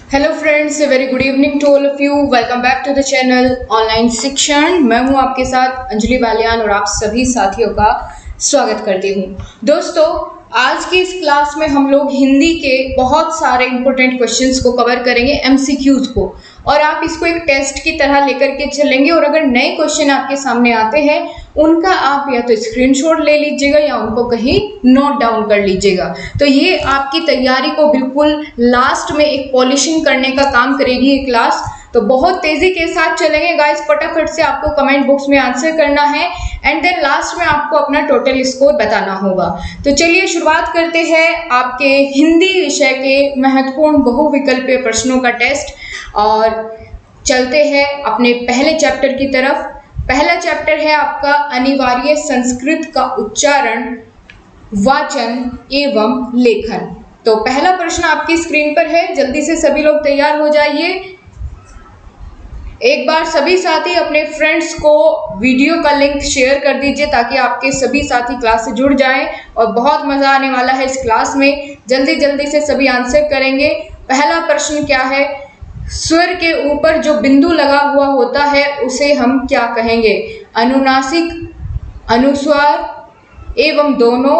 Hello friends, very good evening to all of you. Welcome back to the channel online Shikshan. मैं हूं आपके साथ अंजलि बालियान और आप सभी साथियों का स्वागत करती हूं। दोस्तों, आज की इस क्लास में हम लोग हिंदी के बहुत सारे इंपॉर्टेंट क्वेश्चंस को कवर करेंगे, एमसीक्यूज को, और आप इसको एक टेस्ट की तरह लेकर के चलेंगे। और अगर नए क्वेश्चन आपके सामने आते हैं उनका आप या तो स्क्रीनशॉट ले लीजिएगा या उनको कहीं नोट डाउन कर लीजिएगा। तो ये आपकी तैयारी को बिल्कुल लास्ट में एक पॉलिशिंग करने का काम करेगी ये क्लास। तो बहुत तेजी के साथ चलेंगे गाइस, फटाफट से आपको कमेंट बॉक्स में आंसर करना है एंड देन लास्ट में आपको अपना टोटल स्कोर बताना होगा। तो चलिए शुरुआत करते हैं आपके हिंदी विषय के महत्वपूर्ण बहुविकल्पीय प्रश्नों का टेस्ट और चलते हैं अपने पहले चैप्टर की तरफ। पहला चैप्टर है आपका अनिवार्य संस्कृत का उच्चारण, वाचन एवं लेखन। तो पहला प्रश्न आपकी स्क्रीन पर है, जल्दी से सभी लोग तैयार हो जाइए। एक बार सभी साथी अपने फ्रेंड्स को वीडियो का लिंक शेयर कर दीजिए ताकि आपके सभी साथी क्लास से जुड़ जाएं और बहुत मजा आने वाला है इस क्लास में। जल्दी जल्दी से सभी आंसर करेंगे। पहला प्रश्न क्या है? स्वर के ऊपर जो बिंदु लगा हुआ होता है उसे हम क्या कहेंगे? अनुनासिक, अनुस्वार एवं दोनों,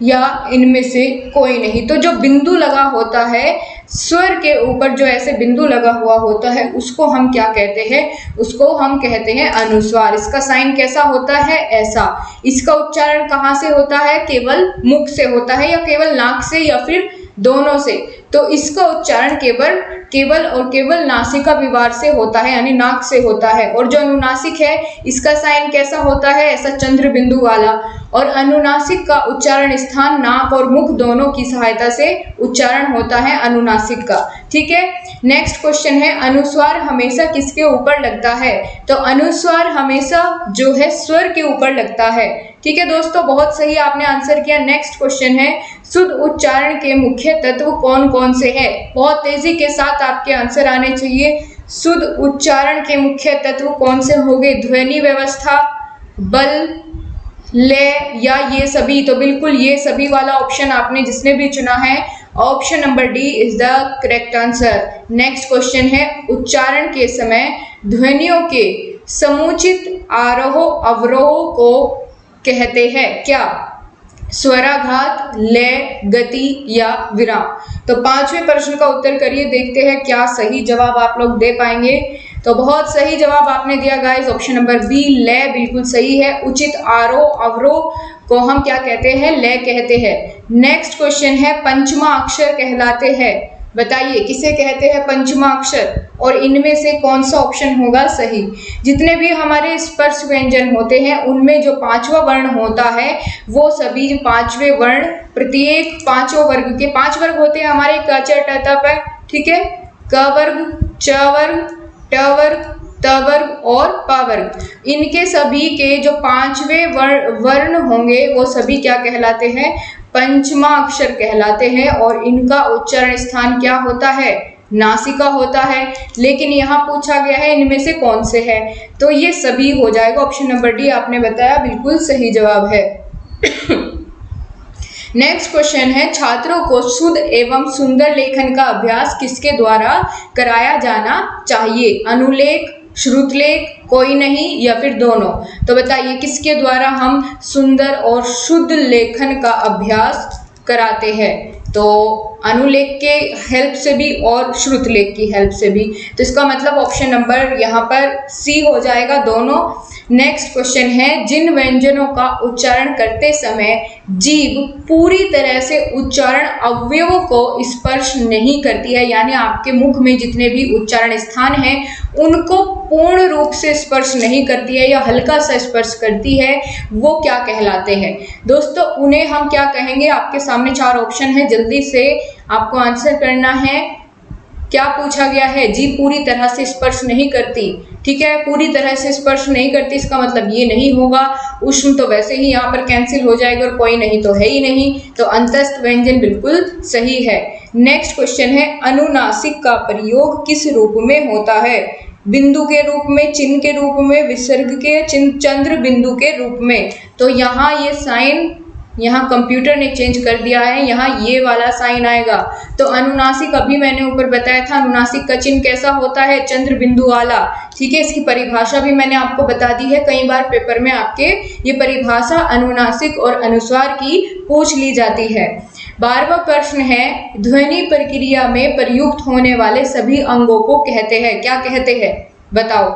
या इनमें से कोई नहीं? तो जो बिंदु लगा होता है, स्वर के ऊपर जो ऐसे बिंदु लगा हुआ होता है उसको हम क्या कहते हैं? उसको हम कहते हैं अनुस्वार। इसका साइन कैसा होता है? ऐसा। इसका उच्चारण कहाँ से होता है? केवल मुख से होता है या केवल नाक से या फिर दोनों से? तो इसका उच्चारण केवल और केवल नासिका विवार से होता है, यानी नाक से होता है। और जो अनुनासिक है इसका साइन कैसा होता है? ऐसा चंद्र बिंदु वाला। और अनुनासिक का उच्चारण स्थान नाक और मुख दोनों की सहायता से उच्चारण होता है अनुनासिक का। ठीक है, नेक्स्ट क्वेश्चन है, अनुस्वार हमेशा किसके ऊपर लगता है? तो अनुस्वार हमेशा जो है स्वर के ऊपर लगता है। ठीक है दोस्तों, बहुत सही आपने आंसर किया। नेक्स्ट क्वेश्चन है, शुद्ध उच्चारण के मुख्य तत्व कौन कौन से हैं? बहुत तेजी के साथ आपके आंसर आने चाहिए। शुद्ध उच्चारण के मुख्य तत्व कौन से होंगे? ध्वनि व्यवस्था, बल, लय या ये सभी? तो बिल्कुल ये सभी वाला ऑप्शन आपने जिसने भी चुना है, option number D is the correct answer. Next question है, उच्चारण के समय ध्वनियों के समुचित आरोह अवरोह को कहते हैं क्या? स्वराघात, लय, गति या विराम? तो पांचवें प्रश्न का उत्तर करिए, देखते हैं क्या सही जवाब आप लोग दे पाएंगे। तो बहुत सही जवाब आपने दिया गाइस, ऑप्शन नंबर बी लय बिल्कुल सही है। उचित आरोह अवरोह को हम क्या कहते हैं? लय कहते हैं। नेक्स्ट क्वेश्चन है, पंचमा अक्षर कहलाते हैं, बताइए किसे कहते हैं पंचमा अक्षर? और इनमें से कौन सा ऑप्शन होगा सही? जितने भी हमारे स्पर्श व्यंजन होते हैं उनमें जो पांचवा वर्ण होता है वो सभी जो पांचवे वर्ण, प्रत्येक पांचों वर्ग के 5 वर्ग होते हैं हमारे क च ट त प। ठीक है, क वर्ग, च वर्ग, ट वर्ग, त वर्ग और प वर्ग, इनके सभी के जो पांचवे वर्ण होंगे वो सभी क्या कहलाते हैं? पंचमा अक्षर कहलाते हैं। और इनका उच्चारण स्थान क्या होता है? नासिका होता है। लेकिन यहाँ पूछा गया है इनमें से कौन से है, तो ये सभी हो जाएगा। ऑप्शन नंबर डी आपने बताया बिल्कुल सही जवाब है। नेक्स्ट क्वेश्चन है, छात्रों को शुद्ध एवं सुंदर लेखन का अभ्यास किसके द्वारा कराया जाना चाहिए? अनुलेख, श्रुतलेख, कोई नहीं या फिर दोनों? तो बताइए किसके द्वारा हम सुंदर और शुद्ध लेखन का अभ्यास कराते हैं? तो अनुलेख के हेल्प से भी और श्रुतलेख की हेल्प से भी। तो इसका मतलब ऑप्शन नंबर यहाँ पर सी हो जाएगा, दोनों। नेक्स्ट क्वेश्चन है, जिन व्यंजनों का उच्चारण करते समय जीभ पूरी तरह से उच्चारण अवयवों को स्पर्श नहीं करती है, यानी आपके मुख में जितने भी उच्चारण स्थान हैं उनको पूर्ण रूप से स्पर्श नहीं करती है या हल्का सा स्पर्श करती है, वो क्या कहलाते हैं? दोस्तों उन्हें हम क्या कहेंगे? आपके सामने 4 ऑप्शन है, जल्दी से आपको आंसर करना है। क्या पूछा गया है? जीभ पूरी तरह से स्पर्श नहीं करती। ठीक है, पूरी तरह से स्पर्श नहीं करती इसका मतलब ये नहीं होगा। उष्ण तो वैसे ही यहाँ पर कैंसिल हो जाएगा और कोई नहीं तो है ही नहीं, तो अंतस्थ व्यंजन बिल्कुल सही है। नेक्स्ट क्वेश्चन है, अनुनासिक का प्रयोग किस रूप में होता है? बिंदु के रूप में, चिन्ह के रूप में, विसर्ग के, चंद्र बिंदु के रूप में? तो यहाँ ये साइन यहाँ कंप्यूटर ने चेंज कर दिया है, यहाँ ये वाला साइन आएगा। तो अनुनासिक अभी मैंने ऊपर बताया था, अनुनासिक का चिन्ह कैसा होता है, चंद्र बिंदु वाला। ठीक है, इसकी परिभाषा भी मैंने आपको बता दी है, कई बार पेपर में आपके ये परिभाषा अनुनासिक और अनुस्वार की पूछ ली जाती है। 12वां प्रश्न है, ध्वनि प्रक्रिया में प्रयुक्त होने वाले सभी अंगों को कहते हैं, क्या कहते हैं बताओ।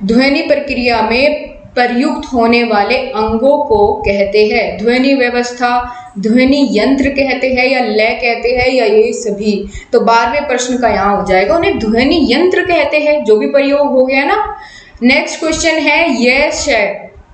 ध्वनि प्रक्रिया में प्रयुक्त होने वाले अंगों को कहते हैं ध्वनि व्यवस्था, ध्वनि यंत्र कहते हैं, या लय कहते हैं, या ये सभी। तो 12वें प्रश्न का यहाँ हो जाएगा, उन्हें ध्वनि यंत्र कहते हैं, जो भी प्रयोग हो गया ना। नेक्स्ट क्वेश्चन है, यह श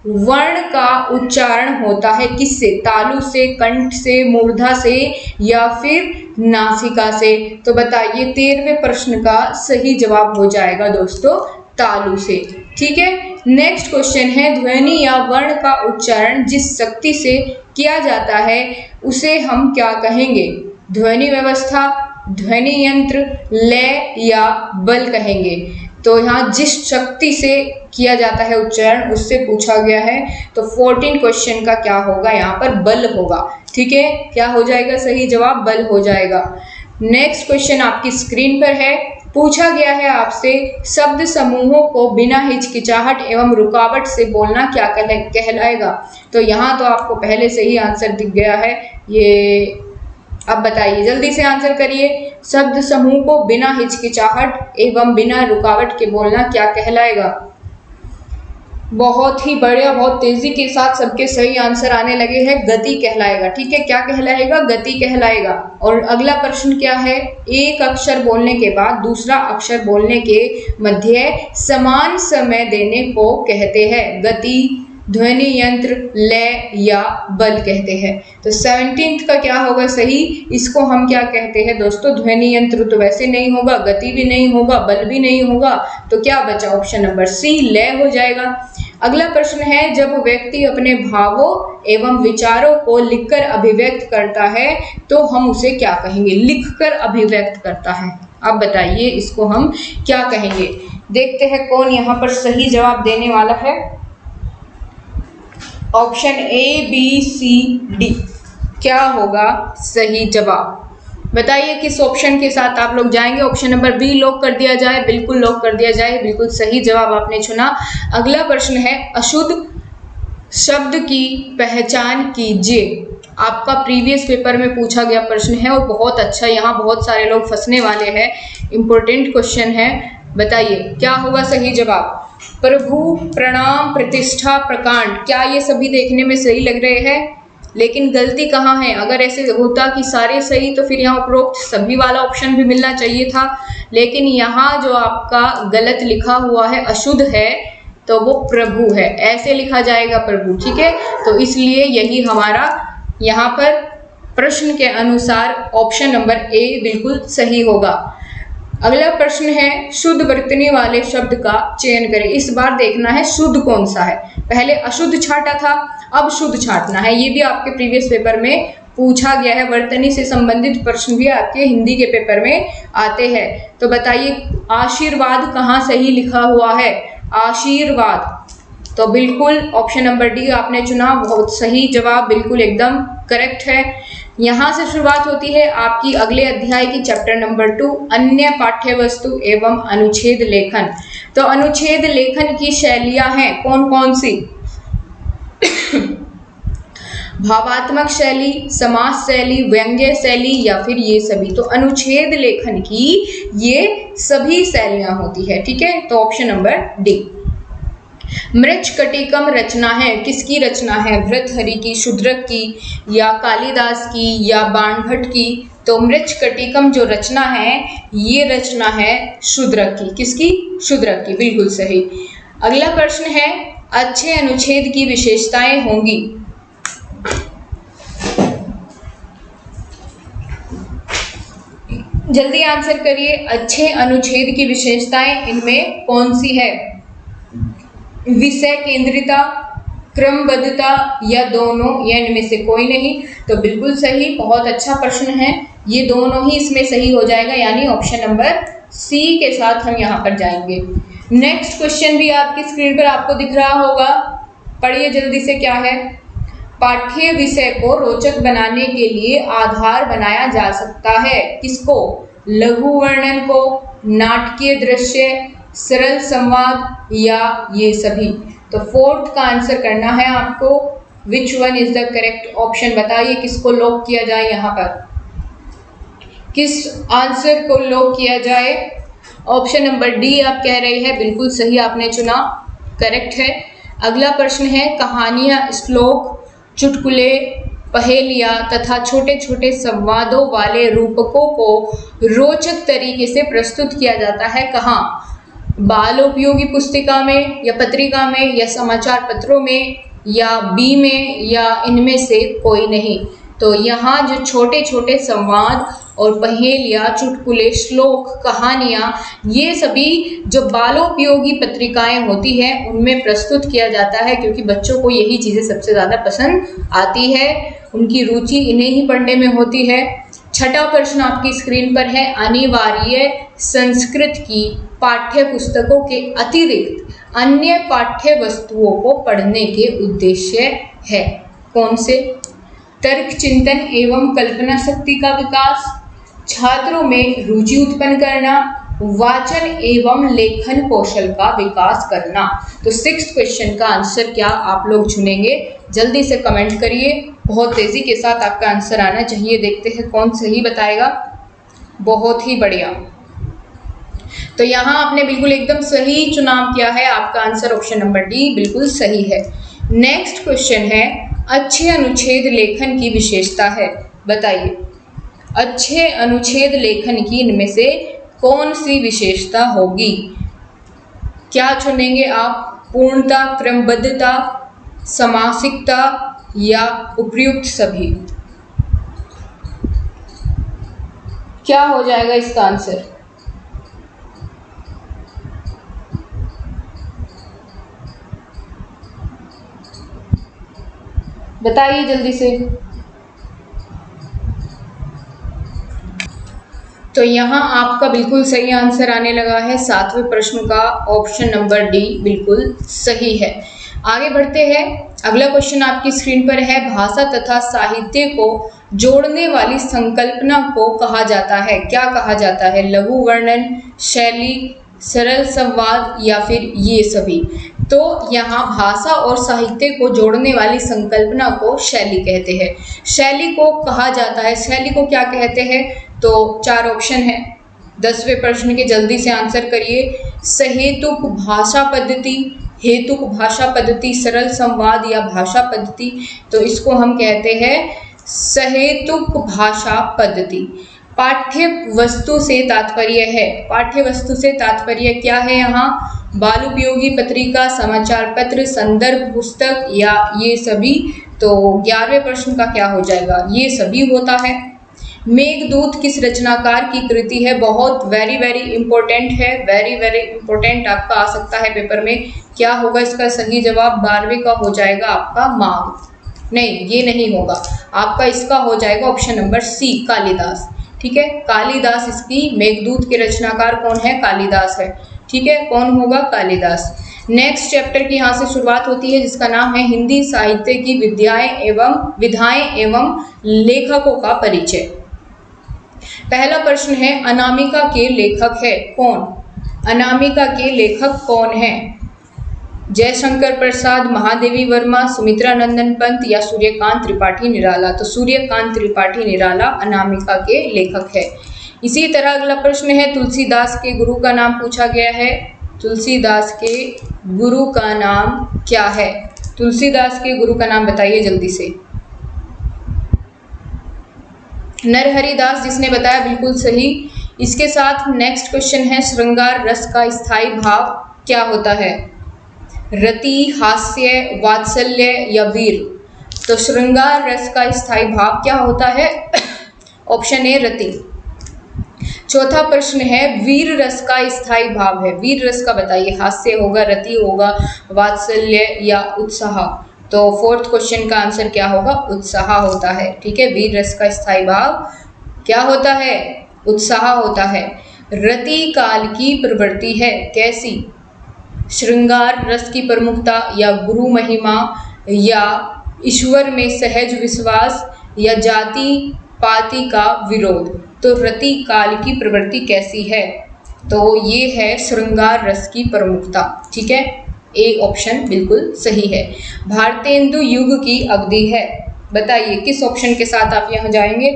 वर्ण का उच्चारण होता है किससे, तालु से, कंठ से, मूर्धा से, या फिर नासिका से। तो बताइए 13वें प्रश्न का सही जवाब हो जाएगा दोस्तों तालु से। ठीक है, नेक्स्ट क्वेश्चन है, ध्वनि या वर्ण का उच्चारण जिस शक्ति से किया जाता है उसे हम क्या कहेंगे, ध्वनि व्यवस्था, ध्वनि यंत्र, लय या बल कहेंगे। तो यहाँ जिस शक्ति से किया जाता है उच्चारण उससे पूछा गया है, तो 14 क्वेश्चन का क्या होगा, यहाँ पर बल होगा। ठीक है, क्या हो जाएगा सही जवाब, बल हो जाएगा। नेक्स्ट क्वेश्चन आपकी स्क्रीन पर है, पूछा गया है आपसे, शब्द समूहों को बिना हिचकिचाहट एवं रुकावट से बोलना क्या कहलाएगा। तो यहाँ तो आपको पहले से ही आंसर दिख गया है, ये अब बताइए जल्दी से आंसर करिए। शब्द समूह को बिना हिचकिचाहट एवं बिना रुकावट के बोलना क्या कहलाएगा। बहुत ही बढ़िया, बहुत तेजी के साथ सबके सही आंसर आने लगे हैं, गति कहलाएगा। ठीक है, क्या कहलाएगा, गति कहलाएगा। और अगला प्रश्न क्या है, एक अक्षर बोलने के बाद दूसरा अक्षर बोलने के मध्य समान समय देने को कहते हैं गति, ध्वनि यंत्र, लय या बल कहते हैं। तो 17th का क्या होगा सही, इसको हम क्या कहते हैं दोस्तों, ध्वनि यंत्र तो वैसे नहीं होगा, गति भी नहीं होगा, बल भी नहीं होगा, तो क्या बचा, ऑप्शन नंबर सी लय हो जाएगा। अगला प्रश्न है, जब व्यक्ति अपने भावों एवं विचारों को लिखकर अभिव्यक्त करता है तो हम उसे क्या कहेंगे, लिखकर अभिव्यक्त करता है। अब बताइए इसको हम क्या कहेंगे। देखते हैं कौन यहाँ पर सही जवाब देने वाला है। Option A, B, C, D, क्या होगा सही जवाब, बताइए किस ऑप्शन के साथ आप लोग जाएंगे। ऑप्शन नंबर बी लॉक कर दिया जाए, बिल्कुल लॉक कर दिया जाए, बिल्कुल सही जवाब आपने चुना। अगला प्रश्न है, अशुद्ध शब्द की पहचान कीजिए। आपका प्रीवियस पेपर में पूछा गया प्रश्न है और बहुत अच्छा, यहाँ बहुत सारे लोग फंसने वाले हैं, इम्पोर्टेंट क्वेश्चन है। बताइए क्या होगा सही जवाब। प्रभु, प्रणाम, प्रतिष्ठा, प्रकांड, क्या ये सभी देखने में सही लग रहे हैं, लेकिन गलती कहाँ है। अगर ऐसे होता कि सारे सही तो फिर यहाँ उपरोक्त सभी वाला ऑप्शन भी मिलना चाहिए था, लेकिन यहाँ जो आपका गलत लिखा हुआ है अशुद्ध है, तो वो प्रभु है, ऐसे लिखा जाएगा प्रभु। ठीक है, तो इसलिए यही हमारा यहाँ पर प्रश्न के अनुसार ऑप्शन नंबर ए बिल्कुल सही होगा। अगला प्रश्न है, शुद्ध वर्तनी वाले शब्द का चयन करें। इस बार देखना है शुद्ध कौन सा है, पहले अशुद्ध छाटा था, अब शुद्ध छाटना है। ये भी आपके प्रीवियस पेपर में पूछा गया है, वर्तनी से संबंधित प्रश्न भी आपके हिंदी के पेपर में आते हैं। तो बताइए आशीर्वाद कहाँ सही लिखा हुआ है, आशीर्वाद, तो बिल्कुल ऑप्शन नंबर डी आपने चुना, बहुत सही जवाब, बिल्कुल एकदम करेक्ट है। यहाँ से शुरुआत होती है आपकी अगले अध्याय की, चैप्टर नंबर 2, अन्य पाठ्य वस्तु एवं अनुच्छेद लेखन। तो अनुच्छेद लेखन की शैलियां हैं कौन कौन सी, भावात्मक शैली, समास शैली, व्यंग्य शैली, या फिर ये सभी। तो अनुच्छेद लेखन की ये सभी शैलियां होती है। ठीक है, तो ऑप्शन नंबर डी। मृच्छकटिकम रचना है, किसकी रचना है, भर्तृहरि की, शूद्रक की, या कालिदास की, या बाणभट्ट की। तो मृच्छकटिकम जो रचना है ये रचना है शूद्रक की, किसकी, शूद्रक की, बिल्कुल सही। अगला प्रश्न है, अच्छे अनुच्छेद की विशेषताएं होंगी। जल्दी आंसर करिए, अच्छे अनुच्छेद की विशेषताएं इनमें कौन सी है, विषय केंद्रिता, क्रमबद्धता, या दोनों, या इनमें से कोई नहीं। तो बिल्कुल सही, बहुत अच्छा प्रश्न है, ये दोनों ही इसमें सही हो जाएगा, यानी ऑप्शन नंबर सी के साथ हम यहाँ पर जाएंगे। नेक्स्ट क्वेश्चन भी आपकी स्क्रीन पर आपको दिख रहा होगा, पढ़िए जल्दी से क्या है। पाठ्य विषय को रोचक बनाने के लिए आधार बनाया जा सकता है। किसको? लघु वर्णन को, नाटकीय दृश्य, सरल संवाद या ये सभी। तो फोर्थ का आंसर करना है आपको। Which one is the correct option? बताइए किसको लॉक किया जाए यहाँ पर, किस आंसर को लॉक किया जाए? ऑप्शन नंबर डी आप कह रहे हैं, बिल्कुल सही आपने चुना, करेक्ट है। अगला प्रश्न है, कहानियां, श्लोक, चुटकुले, पहेलियां तथा छोटे छोटे संवादों वाले रूपकों को रोचक तरीके से प्रस्तुत किया जाता है कहाँ? बाल उपयोगी पुस्तिका में या पत्रिका में या समाचार पत्रों में या बी में या इनमें से कोई नहीं। तो यहाँ जो छोटे छोटे संवाद और पहेलियाँ, चुटकुले, श्लोक, कहानियाँ, ये सभी जो बालोपयोगी पत्रिकाएं होती हैं उनमें प्रस्तुत किया जाता है, क्योंकि बच्चों को यही चीज़ें सबसे ज़्यादा पसंद आती है, उनकी रुचि इन्हें ही पढ़ने में होती है। छठा प्रश्न आपकी स्क्रीन पर है, अनिवार्य संस्कृत की पाठ्य पुस्तकों के अतिरिक्त अन्य पाठ्य वस्तुओं को पढ़ने के उद्देश्य है। कौन से? तर्क, चिंतन एवं कल्पना शक्ति का विकास, छात्रों में रुचि उत्पन्न करना, वाचन एवं लेखन कौशल का विकास करना। तो सिक्स्थ क्वेश्चन का आंसर क्या आप लोग चुनेंगे? जल्दी से कमेंट करिए, बहुत तेजी के साथ आपका आंसर आना चाहिए। देखते हैं कौन सही बताएगा। बहुत ही बढ़िया, तो यहाँ आपने बिल्कुल एकदम सही चुनाव किया है, आपका आंसर ऑप्शन नंबर डी बिल्कुल सही है। नेक्स्ट क्वेश्चन है, अच्छे अनुच्छेद लेखन की विशेषता है, बताइए। अच्छे अनुच्छेद लेखन की इनमें से कौन सी विशेषता होगी? क्या चुनेंगे आप? पूर्णता, क्रमबद्धता, समासिकता या उपर्युक्त सभी? क्या हो जाएगा इसका आंसर? बताइए जल्दी से। तो यहाँ आपका बिल्कुल सही आंसर आने लगा है, सातवें प्रश्न का ऑप्शन नंबर डी बिल्कुल सही है। आगे बढ़ते हैं। अगला क्वेश्चन आपकी स्क्रीन पर है, भाषा तथा साहित्य को जोड़ने वाली संकल्पना को कहा जाता है, क्या कहा जाता है? लघु वर्णन, शैली, सरल संवाद या फिर ये सभी? तो यहाँ भाषा और साहित्य को जोड़ने वाली संकल्पना को शैली कहते हैं। शैली को कहा जाता है, शैली को क्या कहते हैं? तो चार ऑप्शन है 10वें प्रश्न के, जल्दी से आंसर करिए। सहेतुक भाषा पद्धति, हेतुक भाषा पद्धति, सरल संवाद या भाषा पद्धति? तो इसको हम कहते हैं सहेतुक भाषा पद्धति। पाठ्य वस्तु से तात्पर्य है, पाठ्य वस्तु से तात्पर्य क्या है यहाँ? बाल उपयोगी पत्रिका, समाचार पत्र, संदर्भ पुस्तक या ये सभी? तो 11वें प्रश्न का क्या हो जाएगा? ये सभी होता है। मेघदूत किस रचनाकार की कृति है? बहुत वेरी वेरी इंपॉर्टेंट है, वेरी वेरी इंपॉर्टेंट आपका आ सकता है पेपर में। क्या होगा इसका सही जवाब? 12वें का हो जाएगा आपका माघ। नहीं, ये नहीं होगा आपका, इसका हो जाएगा ऑप्शन नंबर सी, कालिदास। ठीक है, कालिदास इसकी, मेघदूत के रचनाकार कौन है? कालिदास है। ठीक है, कौन होगा? कालिदास। नेक्स्ट चैप्टर की यहाँ से शुरुआत होती है, जिसका नाम है हिंदी साहित्य की विधाएं एवं लेखकों का परिचय। पहला प्रश्न है, अनामिका के लेखक है कौन? अनामिका के लेखक कौन है? जयशंकर प्रसाद, महादेवी वर्मा, सुमित्रा नंदन पंत या सूर्यकांत त्रिपाठी निराला? तो सूर्यकांत त्रिपाठी निराला अनामिका के लेखक है। इसी तरह अगला प्रश्न है, तुलसीदास के गुरु का नाम पूछा गया है। तुलसीदास के गुरु का नाम क्या है? तुलसीदास के गुरु का नाम बताइए जल्दी से। नरहरिदास, जिसने बताया बिल्कुल सही। इसके साथ नेक्स्ट क्वेश्चन है, श्रृंगार रस का स्थायी भाव क्या होता है? रति, हास्य, वात्सल्य या वीर? तो श्रृंगार रस का स्थायी भाव क्या होता है? ऑप्शन ए, रति। चौथा प्रश्न है, वीर रस का स्थायी भाव है, वीर रस का बताइए। हास्य होगा, रति होगा, वात्सल्य या उत्साह? तो फोर्थ क्वेश्चन का आंसर क्या होगा? उत्साह होता है। ठीक है, वीर रस का स्थायी भाव क्या होता है? उत्साह होता है। रति काल की प्रवृत्ति है, कैसी? श्रृंगार रस की प्रमुखता या गुरु महिमा या ईश्वर में सहज विश्वास या जाति पाति का विरोध। तो रति काल की प्रवृत्ति कैसी है? तो ये है श्रृंगार रस की प्रमुखता। ठीक है, ए ऑप्शन बिल्कुल सही है। भारतेंदु युग की अवधि है, बताइए किस ऑप्शन के साथ आप यहाँ जाएंगे?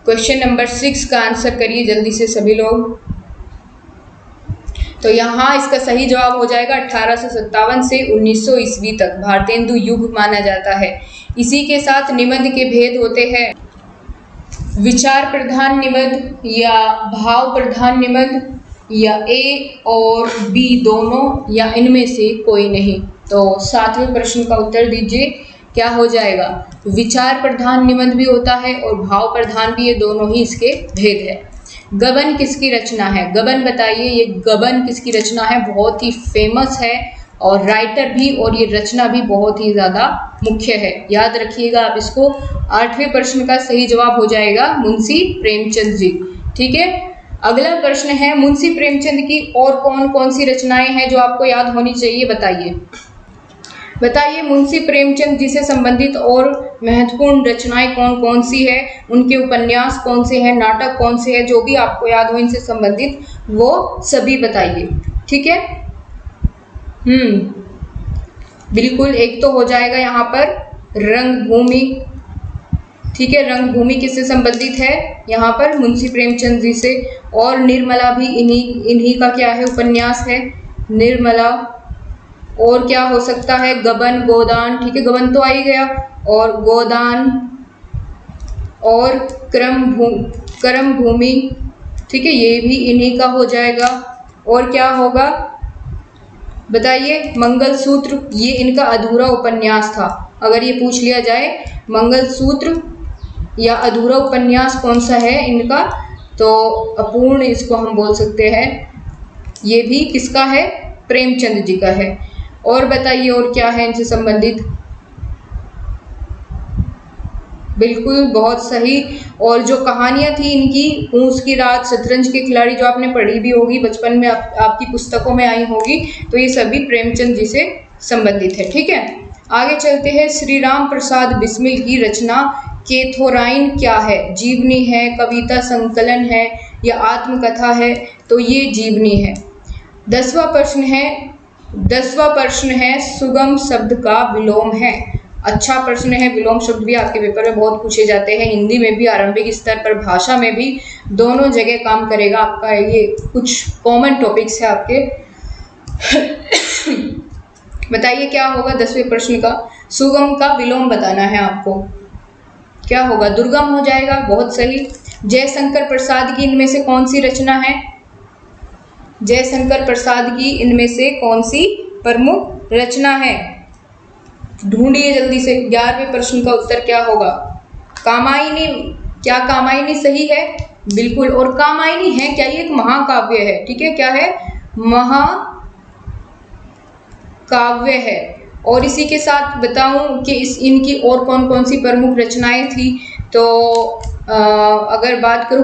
क्वेश्चन नंबर 6 का आंसर करिए जल्दी से सभी लोग। तो यहाँ इसका सही जवाब हो जाएगा 1857 से 1900 ईस्वी तक भारतेंदु युग माना जाता है। इसी के साथ निबंध के भेद होते हैं, विचार प्रधान निबंध या भाव प्रधान निबंध, या ए और बी दोनों, या इनमें से कोई नहीं। तो 7वें प्रश्न का उत्तर दीजिए, क्या हो जाएगा? विचार प्रधान निबंध भी होता है और भाव प्रधान भी, ये दोनों ही इसके भेद है। गबन किसकी रचना है? गबन बताइए, ये गबन किसकी रचना है? बहुत ही फेमस है और राइटर भी, और ये रचना भी बहुत ही ज़्यादा मुख्य है, याद रखिएगा आप इसको। 8वें प्रश्न का सही जवाब हो जाएगा मुंशी प्रेमचंद जी। ठीक है, अगला प्रश्न है मुंशी प्रेमचंद की और कौन कौन सी रचनाएं हैं जो आपको याद होनी चाहिए? बताइए बताइए मुंशी प्रेमचंद जी से संबंधित और महत्वपूर्ण रचनाएं कौन कौन सी है, उनके उपन्यास कौन से हैं, नाटक कौन से हैं, जो भी आपको याद हो इनसे संबंधित वो सभी बताइए। ठीक है, बिल्कुल, एक तो हो जाएगा यहाँ पर रंगभूमि। ठीक है, रंगभूमि किससे संबंधित है? यहाँ पर मुंशी प्रेमचंद जी से। और निर्मला भी इन्हीं का क्या है? उपन्यास है निर्मला। और क्या हो सकता है? गबन, गोदान। ठीक है, गबन तो आ ही गया, और गोदान और क्रम भूमि। ठीक है, ये भी इन्हीं का हो जाएगा। और क्या होगा बताइए? मंगलसूत्र, ये इनका अधूरा उपन्यास था। अगर ये पूछ लिया जाए मंगलसूत्र या अधूरा उपन्यास कौन सा है इनका, तो अपूर्ण इसको हम बोल सकते हैं। ये भी किसका है? प्रेमचंद जी का है। और बताइए और क्या है इनसे संबंधित? बिल्कुल, बहुत सही। और जो कहानियां थी इनकी, पूस की रात, शतरंज के खिलाड़ी, जो आपने पढ़ी भी होगी बचपन में, आपकी पुस्तकों में आई होगी, तो ये सभी प्रेमचंद जी से संबंधित है। ठीक है, आगे चलते हैं। श्री राम प्रसाद बिस्मिल की रचना केथोराइन क्या है? जीवनी है, कविता संकलन है, या आत्मकथा है? तो ये जीवनी है। 10वां प्रश्न है सुगम शब्द का विलोम है। अच्छा प्रश्न है, विलोम शब्द भी आपके पेपर में बहुत पूछे जाते हैं, हिंदी में भी, आरंभिक स्तर पर, भाषा में भी, दोनों जगह काम करेगा आपका। ये कुछ कॉमन टॉपिक्स है आपके। बताइए क्या होगा 10वें प्रश्न का? सुगम का विलोम बताना है आपको। क्या होगा? दुर्गम हो जाएगा, बहुत सही। जयशंकर प्रसाद की इनमें से कौन सी रचना है? जयशंकर प्रसाद की इनमें से कौन सी प्रमुख रचना है? ढूंढिए जल्दी से। 11वें प्रश्न का उत्तर क्या होगा? कामायनी। क्या कामायनी सही है? बिल्कुल। और कामायनी है क्या? ये एक महाकाव्य है। ठीक है, क्या है? महाकाव्य है। और इसी के साथ बताऊं कि इनकी और कौन कौन सी प्रमुख रचनाएं थी, तो अगर बात करूं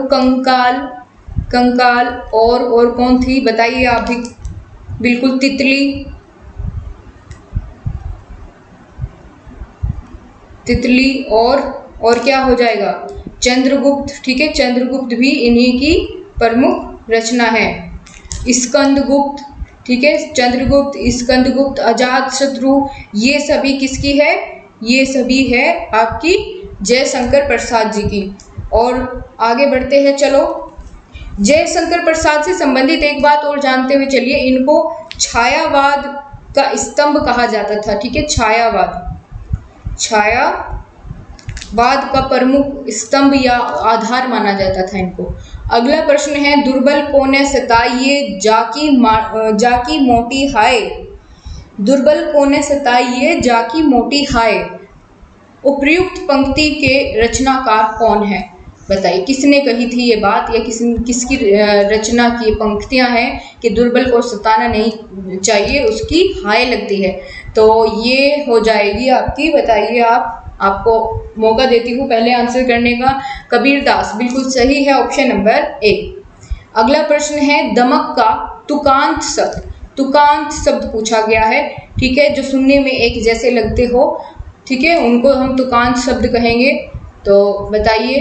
कंकाल और कौन थी बताइए आप भी। बिल्कुल, तितली और क्या हो जाएगा? चंद्रगुप्त। ठीक है, चंद्रगुप्त भी इन्हीं की प्रमुख रचना है। स्कंदगुप्त। ठीक है, चंद्रगुप्त, स्कंदगुप्त, अजातशत्रु, ये सभी किसकी है? ये सभी है आपकी जयशंकर प्रसाद जी की। और आगे बढ़ते हैं, चलो। जयशंकर प्रसाद से संबंधित एक बात और जानते हुए चलिए, इनको छायावाद का स्तंभ कहा जाता था। ठीक है, छायावाद का प्रमुख स्तंभ या आधार माना जाता था इनको। अगला प्रश्न है दुर्बल कोने सताइए जाकी मोटी हाय। दुर्बल कोने सताइए जाकी मोटी हाय, उपर्युक्त पंक्ति के रचनाकार कौन है? बताइए किसने कही थी ये बात, या किसकी रचना की पंक्तियां हैं कि दुर्बल को सताना नहीं चाहिए, उसकी हाय लगती है। तो ये हो जाएगी आपकी, बताइए आपको मौका देती हूँ पहले आंसर करने का। कबीरदास, बिल्कुल सही है, ऑप्शन नंबर ए। अगला प्रश्न है दमक का तुकांत शब्द पूछा गया है। ठीक है, जो सुनने में एक जैसे लगते हो। ठीक है, उनको हम तुकांत शब्द कहेंगे। तो बताइए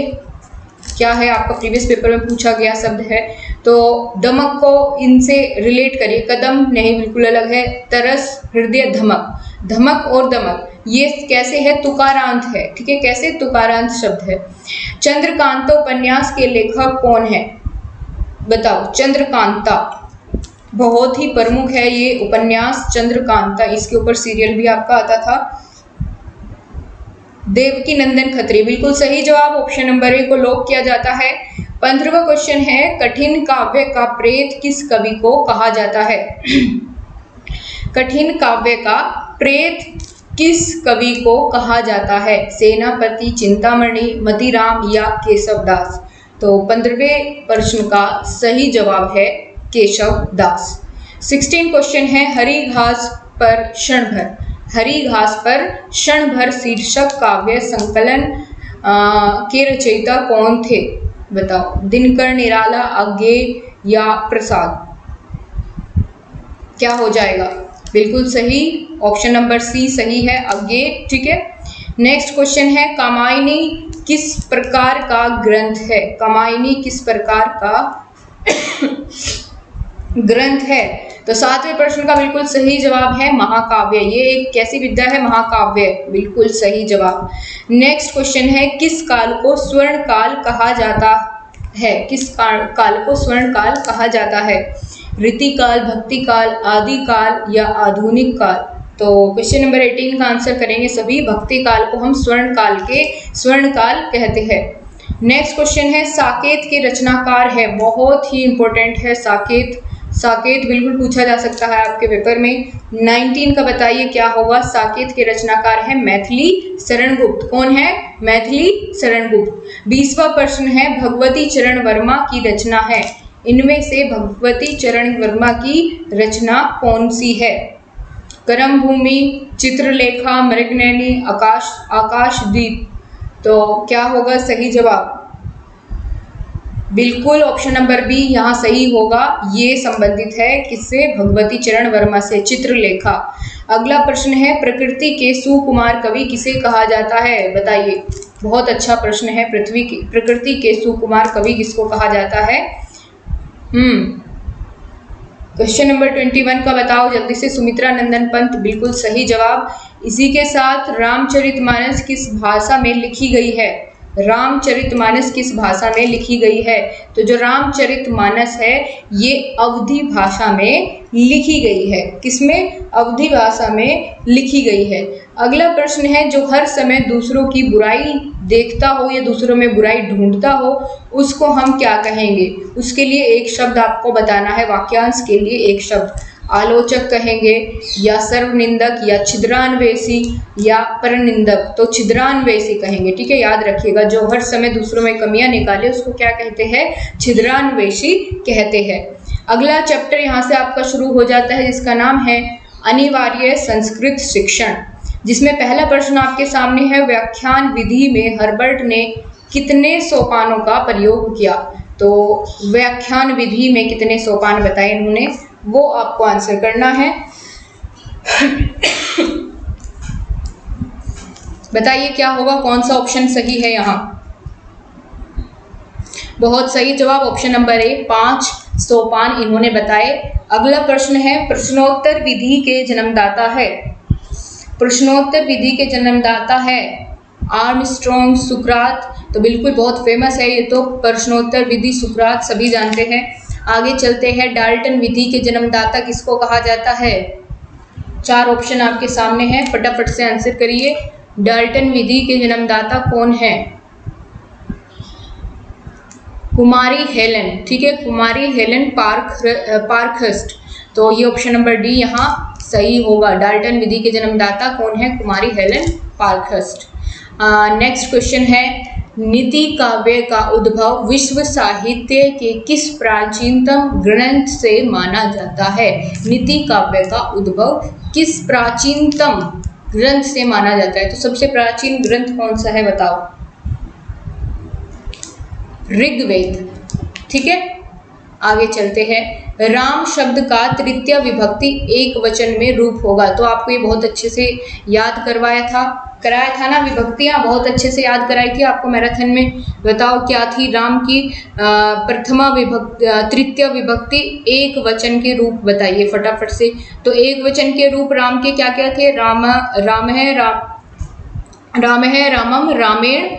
क्या है, आपका प्रीवियस पेपर में पूछा गया शब्द है। तो दमक को इनसे रिलेट करिए, कदम नहीं, बिल्कुल अलग है। तरस, हृदय, धमक, धमक और दमक ये कैसे है, तुकारांत है। ठीक है, कैसे, तुकारांत शब्द है। चंद्रकांता उपन्यास के लेखक कौन है, बताओ। चंद्रकांता बहुत ही प्रमुख है ये उपन्यास चंद्रकांता, इसके ऊपर सीरियल भी आपका आता था। देवकी नंदन खत्री, बिल्कुल सही जवाब, ऑप्शन नंबर ए को लॉक किया जाता है। 15वां क्वेश्चन है, कठिन काव्य का प्रेत किस कवि को कहा जाता है। कठिन काव्य का प्रेत किस कवि को कहा जाता है, सेनापति, चिंतामणि, मतीराम या केशवदास। तो 15वें प्रश्न का सही जवाब है केशवदास। 16 क्वेश्चन है, हरी घास पर क्षण भर, हरी घास पर क्षण भर शीर्षक काव्य संकलन के रचयिता कौन थे, बताओ। दिनकर, निराला, अज्ञेय या प्रसाद। क्या हो जाएगा, बिल्कुल सही, ऑप्शन नंबर सी सही है, अज्ञेय। ठीक है, नेक्स्ट क्वेश्चन है, कामायनी किस प्रकार का ग्रंथ है, कामायनी किस प्रकार का ग्रंथ है। तो 7वें प्रश्न का बिल्कुल सही जवाब है महाकाव्य, ये एक कैसी विद्या है, महाकाव्य, बिल्कुल सही जवाब। नेक्स्ट क्वेश्चन है, किस काल को स्वर्ण काल कहा जाता है, किस काल को स्वर्ण काल कहा जाता है, रीति काल, भक्ति काल, आदि काल या आधुनिक काल। तो क्वेश्चन नंबर 18 का आंसर करेंगे सभी, भक्ति काल को हम स्वर्ण काल कहते हैं। नेक्स्ट क्वेश्चन है, साकेत के रचनाकार है, बहुत ही इंपॉर्टेंट है साकेत, साकेत बिल्कुल पूछा जा सकता है आपके पेपर में। 19 का बताइए क्या होगा, साकेत के रचनाकार है मैथिली शरण गुप्त, कौन है, मैथिली शरण गुप्त। 20वां प्रश्न है, भगवती चरण वर्मा की रचना है, इनमें से भगवती चरण वर्मा की रचना कौन सी है, करम भूमि, चित्रलेखा, मृगनयनी, आकाशदीप। तो क्या होगा सही जवाब, बिल्कुल ऑप्शन नंबर बी यहाँ सही होगा, ये संबंधित है किससे, भगवती चरण वर्मा से, चित्रलेखा। अगला प्रश्न है, प्रकृति के सुकुमार कवि किसे कहा जाता है, बताइए। बहुत अच्छा प्रश्न है, प्रकृति के सुकुमार कवि किसको कहा जाता है। क्वेश्चन नंबर 21 का बताओ जल्दी से, सुमित्रा नंदन पंत, बिल्कुल सही जवाब। इसी के साथ रामचरितमानस किस भाषा में लिखी गई है, रामचरितमानस किस भाषा में लिखी गई है। तो जो रामचरितमानस है ये अवधी भाषा में लिखी गई है, किसमें, अवधी भाषा में लिखी गई है। अगला प्रश्न है, जो हर समय दूसरों की बुराई देखता हो या दूसरों में बुराई ढूंढता हो उसको हम क्या कहेंगे। उसके लिए एक शब्द आपको बताना है, वाक्यांश के लिए एक शब्द, आलोचक कहेंगे या सर्वनिंदक या छिद्रान्वेषी या परनिंदक। तो छिद्रान्वेषी कहेंगे, ठीक है, याद रखिएगा। जो हर समय दूसरों में कमियां निकाले उसको क्या कहते हैं, छिद्रान्वेषी कहते हैं। अगला चैप्टर यहाँ से आपका शुरू हो जाता है जिसका नाम है अनिवार्य संस्कृत शिक्षण, जिसमें पहला प्रश्न आपके सामने है, व्याख्यान विधि में हर्बर्ट ने कितने सोपानों का प्रयोग किया। तो व्याख्यान विधि में कितने सोपान बताए इन्होंने, वो आपको आंसर करना है। बताइए क्या होगा, कौन सा ऑप्शन सही है यहाँ। बहुत सही जवाब ऑप्शन नंबर ए, 5 सोपान इन्होंने बताए। अगला प्रश्न है, प्रश्नोत्तर विधि के जन्मदाता है, प्रश्नोत्तर विधि के जन्मदाता है आर्मस्ट्रॉन्ग, सुकरात। तो बिल्कुल बहुत फेमस है ये तो, प्रश्नोत्तर विधि सुकरात सभी जानते हैं। आगे चलते हैं, डाल्टन विधि के जन्मदाता किसको कहा जाता है। 4 ऑप्शन आपके सामने हैं, फटाफट से आंसर करिए। डाल्टन विधि के जन्मदाता कौन है, कुमारी हेलन, ठीक है, कुमारी हेलन पार्कहर्स्ट। तो ये ऑप्शन नंबर डी यहाँ सही होगा, डाल्टन विधि के जन्मदाता कौन है, कुमारी हेलन पार्कहर्स्ट। नेक्स्ट क्वेश्चन है, नीति काव्य का उद्भव विश्व साहित्य के किस प्राचीनतम ग्रंथ से माना जाता है। नीति काव्य का उद्भव किस प्राचीनतम ग्रंथ से माना जाता है। तो सबसे प्राचीन ग्रंथ कौन सा है बताओ, ऋग्वेद, ठीक है। आगे चलते हैं। राम शब्द का तृतीय विभक्ति एक वचन में रूप होगा। तो आपको ये बहुत अच्छे से याद कराया था ना, विभक्तियां बहुत अच्छे से याद कराई थी आपको मैराथन में। बताओ क्या थी राम की तृतीय विभक्ति एक वचन के रूप, बताइए फटाफट से। तो एक वचन के रूप राम के क्या क्या थे? राम है, रामम, रामेण,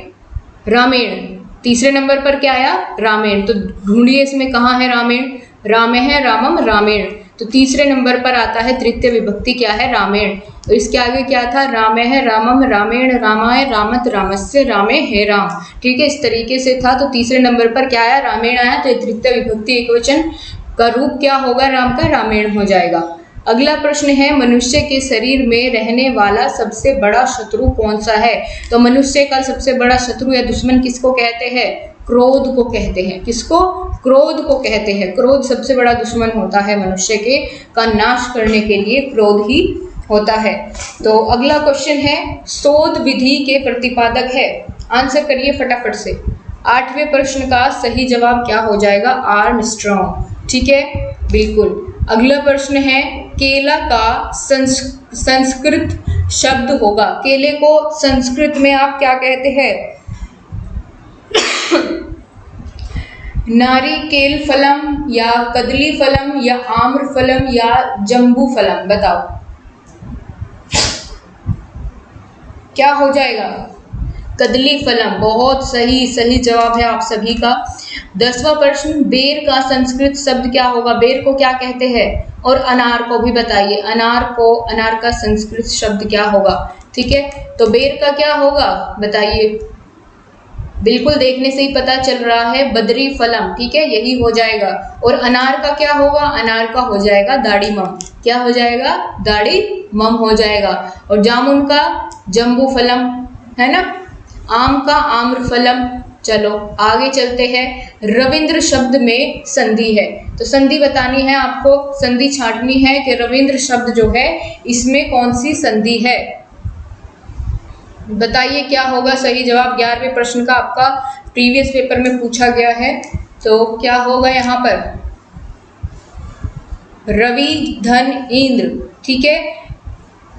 रामेण। तीसरे नंबर पर क्या आया? रामेण। तो ढूंढिए इसमें कहाँ है रामेण? राम है, रामम, रामेण। तो तीसरे नंबर पर आता है तृतीय विभक्ति क्या है? रामेण। तो इसके आगे क्या था? राम है, रामम, रामेण, रामाय, रामत, रामस्य, रामे है राम। ठीक है, इस तरीके से था। तो तीसरे नंबर पर क्या आया? रामेण आया। तो तृतीय विभक्ति एक वचन का रूप क्या होगा राम का? रामेण हो जाएगा। अगला प्रश्न है, मनुष्य के शरीर में रहने वाला सबसे बड़ा शत्रु कौन सा है? तो मनुष्य का सबसे बड़ा शत्रु या दुश्मन किसको कहते हैं? क्रोध को कहते हैं। किसको? क्रोध को कहते हैं। क्रोध सबसे बड़ा दुश्मन होता है मनुष्य के, का नाश करने के लिए क्रोध ही होता है। तो अगला क्वेश्चन है, शोध विधि के प्रतिपादक है। आंसर करिए फटाफट से। 8वें प्रश्न का सही जवाब क्या हो जाएगा? आर्मस्ट्रॉन्ग। ठीक है, बिल्कुल। अगला प्रश्न है, केला का संस्कृत शब्द होगा। केले को संस्कृत में आप क्या कहते हैं? नारिकेल फलम या कदली फलम या आम्र फलम या जम्बू फलम? बताओ क्या हो जाएगा? कदली फलम। बहुत सही जवाब है आप सभी का। 10वां प्रश्न, बेर का संस्कृत शब्द क्या होगा? बेर को क्या कहते हैं? और अनार को भी बताइए। अनार का संस्कृत शब्द क्या होगा? ठीक है, तो बेर का क्या होगा बताइए। बिल्कुल देखने से ही पता चल रहा है, बद्री फलम। ठीक है, यही हो जाएगा। और अनार का क्या होगा? अनार का हो जाएगा दाढ़ी मम। क्या हो जाएगा? दाढ़ी मम हो जाएगा। और जामुन का जम्बू फलम, है ना। आम का आम्र फलम। चलो आगे चलते हैं। रविंद्र शब्द में संधि है, तो संधि बतानी है आपको, संधि छांटनी है कि रविंद्र शब्द जो है इसमें कौन सी संधि है। बताइए क्या होगा सही जवाब। 11वें प्रश्न का आपका प्रीवियस पेपर में पूछा गया है। तो क्या होगा यहाँ पर? रवि धन इंद्र। ठीक है,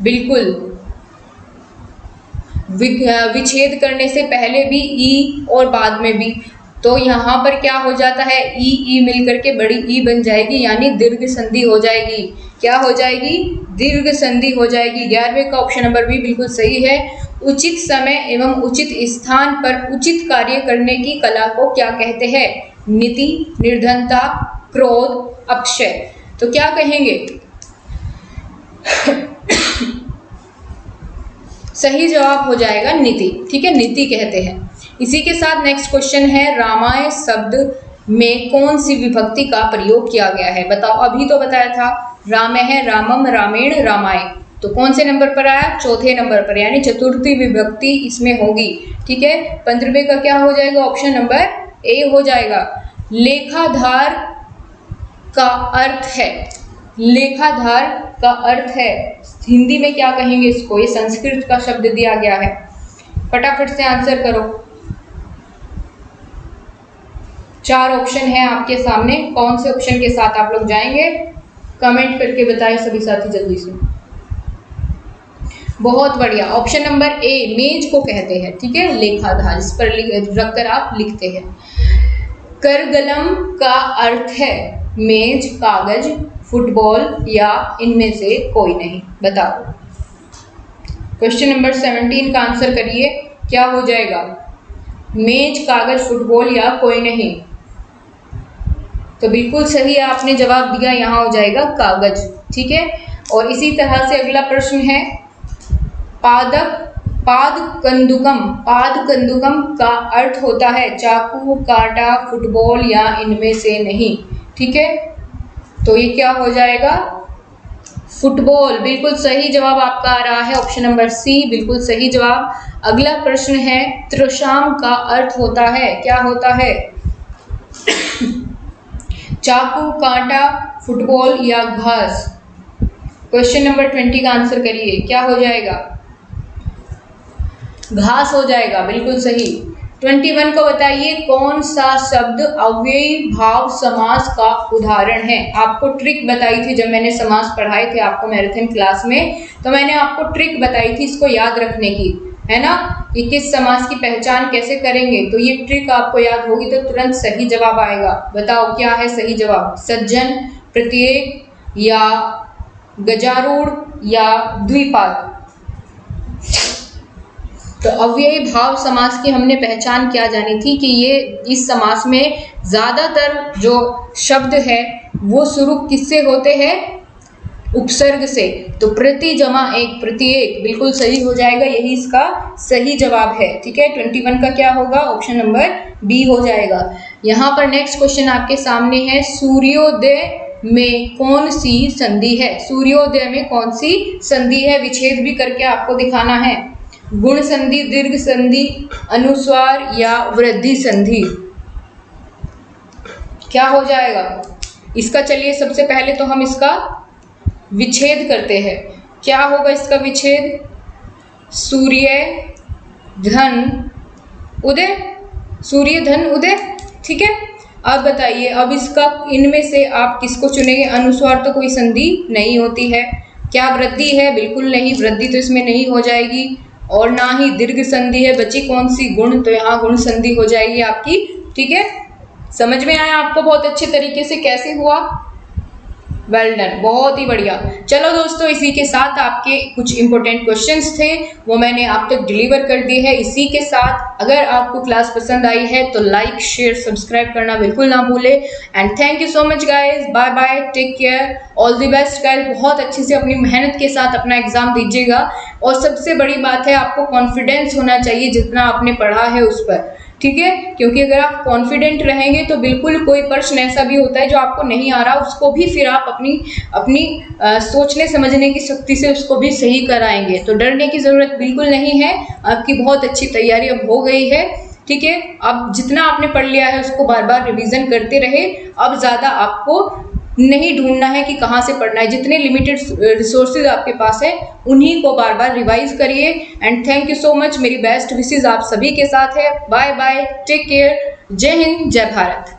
बिल्कुल। विच्छेद करने से पहले भी ई और बाद में भी, तो यहाँ पर क्या हो जाता है? ई मिलकर के बड़ी ई बन जाएगी, यानी दीर्घ संधि हो जाएगी। क्या हो जाएगी? दीर्घ संधि हो जाएगी। 11वें का ऑप्शन नंबर बी बिल्कुल सही है। उचित समय एवं उचित स्थान पर उचित कार्य करने की कला को क्या कहते हैं? नीति, निर्धनता, क्रोध, अक्षय। तो क्या कहेंगे? सही जवाब हो जाएगा नीति। ठीक है, नीति कहते हैं। इसी के साथ नेक्स्ट क्वेश्चन है, रामाय शब्द में कौन सी विभक्ति का प्रयोग किया गया है? बताओ। अभी तो बताया था राम है, रामम, रामेण, रामाय। तो कौन से नंबर पर आया? चौथे नंबर पर, यानी चतुर्थी विभक्ति इसमें होगी। ठीक है, 15वें का क्या हो जाएगा? ऑप्शन नंबर ए हो जाएगा। लेखाधार का अर्थ है, लेखाधार का अर्थ है, हिंदी में क्या कहेंगे इसको? ये संस्कृत का शब्द दिया गया है। फटाफट से आंसर करो। 4 ऑप्शन है आपके सामने, कौन से ऑप्शन के साथ आप लोग जाएंगे? कमेंट करके बताएं सभी साथी जल्दी से। बहुत बढ़िया, ऑप्शन नंबर ए मेज को कहते हैं। ठीक है, लेखाधार इस पर रखकर आप लिखते हैं। करगलम का अर्थ है मेज, कागज, फुटबॉल या इनमें से कोई नहीं। बताओ। क्वेश्चन नंबर 17 का आंसर करिए, क्या हो जाएगा? मेज, कागज, फुटबॉल या कोई नहीं। तो बिल्कुल सही आपने जवाब दिया, यहाँ हो जाएगा कागज। ठीक है, और इसी तरह से अगला प्रश्न है, पादकंदुकम। पादकंदुकम का अर्थ होता है चाकू, कांटा, फुटबॉल या इनमें से नहीं। ठीक है, तो ये क्या हो जाएगा? फुटबॉल। बिल्कुल सही जवाब आपका आ रहा है, ऑप्शन नंबर सी बिल्कुल सही जवाब। अगला प्रश्न है, त्रिशाम का अर्थ होता है, क्या होता है? चाकू, कांटा, फुटबॉल या घास। क्वेश्चन नंबर 20 का आंसर करिए, क्या हो जाएगा? घास हो जाएगा, बिल्कुल सही। 21 को बताइए कौन सा शब्द अव्ययी भाव समास का उदाहरण है। आपको ट्रिक बताई थी जब मैंने समास पढ़ाए थे आपको मैराथन क्लास में, तो मैंने आपको ट्रिक बताई थी इसको याद रखने की, है ना, कि किस समास की पहचान कैसे करेंगे। तो ये ट्रिक आपको याद होगी तो तुरंत सही जवाब आएगा। बताओ क्या है सही जवाब? सज्जन, प्रत्येक, या गजारूढ़, या द्विपाद। तो अव्ययी भाव समास की हमने पहचान क्या जानी थी कि ये इस समास में ज्यादातर जो शब्द है वो शुरू किससे होते हैं? उपसर्ग से। तो प्रति जमा एक, प्रत्येक बिल्कुल सही हो जाएगा, यही इसका सही जवाब है। ठीक है, 21 का क्या होगा? ऑप्शन नंबर बी हो जाएगा। यहाँ पर नेक्स्ट क्वेश्चन आपके सामने है, सूर्योदय में कौन सी संधि है? सूर्योदय में कौन सी संधि है? विच्छेद भी करके आपको दिखाना है। गुण संधि, दीर्घ संधि, अनुस्वार, या वृद्धि संधि? क्या हो जाएगा इसका? चलिए सबसे पहले तो हम इसका विच्छेद करते हैं। क्या होगा इसका विच्छेद? सूर्य धन उदय, सूर्य धन उदय। ठीक है, अब बताइए, अब इसका इनमें से आप किसको चुनेंगे? अनुस्वार तो कोई संधि नहीं होती है। क्या वृद्धि है? बिल्कुल नहीं, वृद्धि तो इसमें नहीं हो जाएगी। और ना ही दीर्घ संधि है। बची कौन सी? गुण, तो यहाँ गुण संधि हो जाएगी आपकी। ठीक है, समझ में आया आपको बहुत अच्छे तरीके से कैसे हुआ? वेल डन, बहुत ही बढ़िया। चलो दोस्तों, इसी के साथ आपके कुछ इंपॉर्टेंट क्वेश्चंस थे वो मैंने आप तक डिलीवर कर दिए हैं। इसी के साथ अगर आपको क्लास पसंद आई है तो लाइक, शेयर, सब्सक्राइब करना बिल्कुल ना भूले। And thank you so much guys, bye bye, take care, all the best guys. बहुत अच्छे से अपनी मेहनत के साथ अपना एग्जाम दीजिएगा। और सबसे बड़ी बात है, आपको कॉन्फिडेंस होना चाहिए जितना आपने पढ़ा है उस पर। ठीक है, क्योंकि अगर आप कॉन्फिडेंट रहेंगे तो बिल्कुल कोई प्रश्न ऐसा भी होता है जो आपको नहीं आ रहा, उसको भी फिर आप अपनी सोचने समझने की शक्ति से उसको भी सही कराएंगे। तो डरने की ज़रूरत बिल्कुल नहीं है, आपकी बहुत अच्छी तैयारी अब हो गई है। ठीक है, अब जितना आपने पढ़ लिया है उसको बार बार रिवीजन करते रहे। अब ज़्यादा आपको नहीं ढूंढना है कि कहाँ से पढ़ना है, जितने लिमिटेड रिसोर्सेज आपके पास है उन्हीं को बार बार रिवाइज करिए। And thank you so much, मेरी बेस्ट विशेज आप सभी के साथ है। बाय बाय, टेक केयर, जय हिंद, जय भारत।